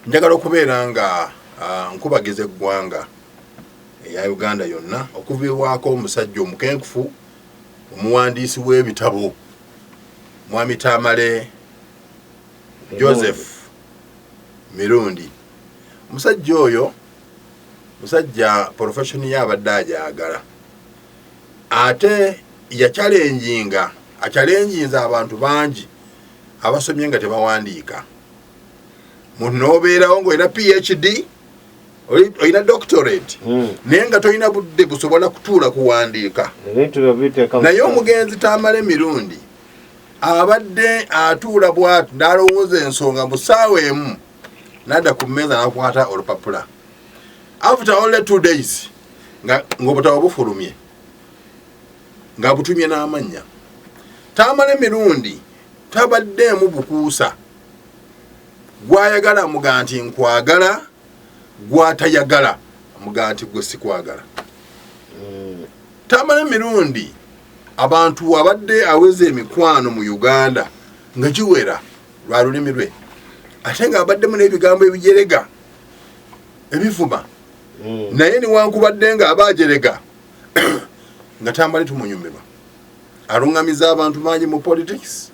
njagala okubeera nga nkubageza eggwanga eya Uganda yonna okuviibwako omusajja omukenkufu omuwandiisi w'ebitabo Mwami Tamale Joseph Mirundi. Omusajja oyo musajja profession y'abadde ajagala ate yakyalenjinga abantu bangi abasomye nga tebawandiika. Muno obeerawo ng'olina PhD olina doctorate naye nga tolina budde busobola kutuula kuwandiika. Naye omugenzi Tamale Mirundi abadde atuula bw'ati n'alowooza ensonga mu ssaawa emu n'adda ku mmeeza n'akwata olupapula. After only 2 days ng'obutabo bufulumye nga butumye n'amannya. Tamale Mirundi tabaddeemu bukuusa gw'ayagala amuga nti nkwagala, gw'atayagala amuga nti gwe sikwagala. Tamale Mirundi abantu abadde aweze emikwano mu Uganda nga giwera lwa lulimi lwe, ate nga abaddemu n'ebigambo ebijerega ebivuma, naye newankubadde nga abajerega nga Tamale tumunyumirwa. Alungamiza abantu bangi mu politics,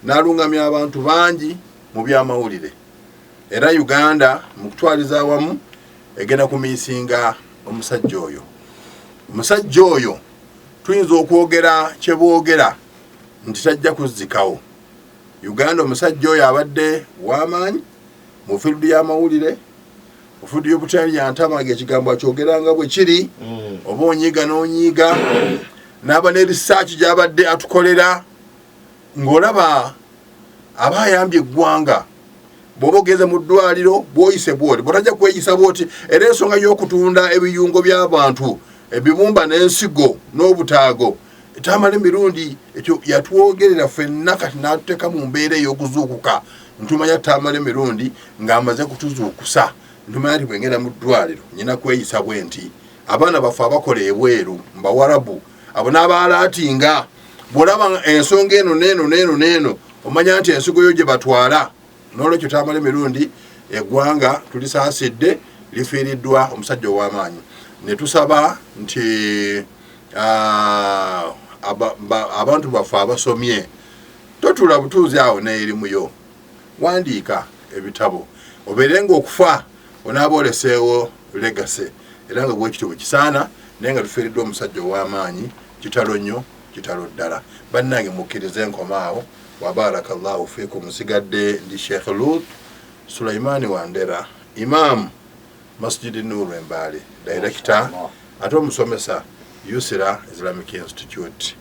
n'alungamya abantu bangi mu byamawulire. Era Uganda mu kutwaliza awamu egenda kumiisinga omusajja oyo. Omusajja oyo tuyinza okwogera kye boogera nti tajja kuzzikawo. Uganda omusajja oyo abadde w'amaanyi mu field y'amawulire, mu field y'obutalyantamaga ekigambo akyogeranga bwe kiri, oba onyiiga n'onyiiga, n'aba ne research gy'abadde atukolera ng'olaba aba ayambye eggwanga. Bw'oba ogeze mu ddwaliro bw'oyise bw'oti, bw'otajja kweyisa bw'oti. Era ensonga y'okutunda ebiyungo by'abantu, ebibumba n'ensigo n'obutaago, Tamale Mirundi ekyo yatwogerera ffenna kati n'atuteeka mu mbeera ey'okuzuukuka. Ntumanya Tamale Mirundi ng'amaze kutuzuukusa. Ntumanya nti bwengenda mu ddwaliro nyina kweyisa bwe nti abaana baffe abakola ebweru mbawarabu abo n'abaalaatinga, bw'olaba ensonga eno n'eno omanya nti ensigo yo gye batwala. N'olwekyo Tamale Mirundi eggwanga tulisaasidde lifiiriddwa omusajja ow'amaanyi. Ne tusaba nti abantu baffe abasomye totula butuuzi awo n'erimuyo, wandiika ebitabo obeere ng'okufa onaaba oleseewo legacy, era nga bwekityo bwe kisaana, naye nga tufiiriddwa omusajja ow'amaanyi. Kitalo nnyo, kitalo ddala. Bannange mukkirize nkomaawo. Wa barakallahu fiikum. Nsigadde ndi Sheikh Lut Sulaiman Wandera, Imam Masjid Nur Mbale, Director ate omusomesa Yusra Islamic Institute.